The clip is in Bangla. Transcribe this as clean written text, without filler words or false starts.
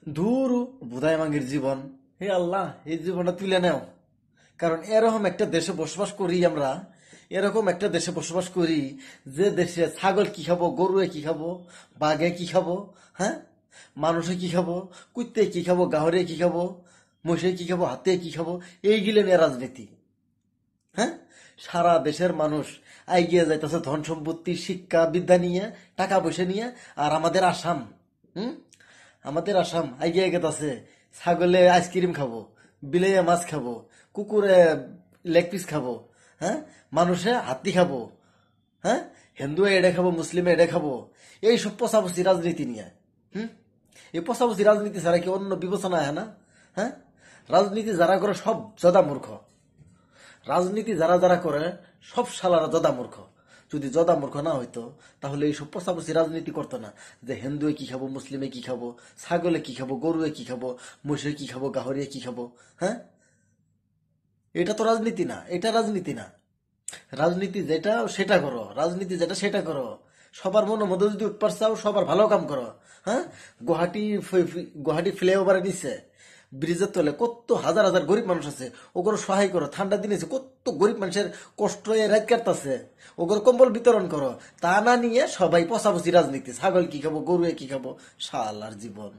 ধুরু বুধাই মাঙ্গির জীবন, হে আল্লাহ এই জীবনটা তুলে নেও। কারণ এরকম একটা দেশে বসবাস করি আমরা, এরকম একটা দেশে বসবাস করি যে দেশে ছাগল কি খাবো, গরুয়ে কি খাবো, বাঘে কি খাবো, হ্যাঁ, মানুষে কি খাবো, কুত্তে কি খাবো, গাহরে কি খাবো, মহিষে কি খাবো, হাতে কি খাবো, এইগুলো নিয়ে রাজনীতি। হ্যাঁ, সারা দেশের মানুষ এগিয়ে যাইতেছে ধন সম্পত্তি, শিক্ষা, বিদ্যা নিয়ে, টাকা পয়সা নিয়ে। আর আমাদের আসাম, হুম, আমাদের আসাম এগিয়ে গেতেছে ছাগলে আইসক্রিম খাবো, বিলেয়ে মাছ খাবো, কুকুরে লেগ পিস খাবো, হ্যাঁ, মানুষে হাতি খাবো, হ্যাঁ, হিন্দু এডে খাবো, মুসলিমে এডে খাবো। এই সব পচাপচি রাজনীতি নিয়ে, হুম, এই পচাপচি রাজনীতি ছাড়া কি অন্য বিবেচনা হয় না? হ্যাঁ, রাজনীতি যারা করে সব জদা মূর্খ। রাজনীতি যারা যারা করে সব শালারা জদা মূর্খ। যদি জদা মূর্খ না হইতো তাহলে এই সব পচাপচি রাজনীতি করতো না, যে হিন্দুয়ে কি খাবো, মুসলিমে কি খাবো, ছাগলে কি খাবো, গরুয়ে কি খাবো, মহিষে কি খাবো, গাহরিয়ে কি খাবো। হ্যাঁ, এটা তো রাজনীতি না, এটা রাজনীতি না। রাজনীতি যেটা সেটা করো, রাজনীতি যেটা সেটা করো। সবার মনের মধ্যে যদি উৎপাদ চাও, সবার ভালো কাম করো। হ্যাঁ, গুয়াহাটি গুয়াহাটি ফ্লাইওভারে নিচ্ছে, ব্রিজের তলে কত হাজার হাজার গরিব মানুষ আছে, ওগুলো সহায় করো। ঠান্ডা দিনে যে কত গরিব মানুষের কষ্ট রাত কাটতেছে, ওগুলো কম্বল বিতরণ করো। তা না নিয়ে সবাই পচাপচি রাজনীতি, ছাগল কি খাবো, গরুয়ে কি খাবো, শালার জীবন।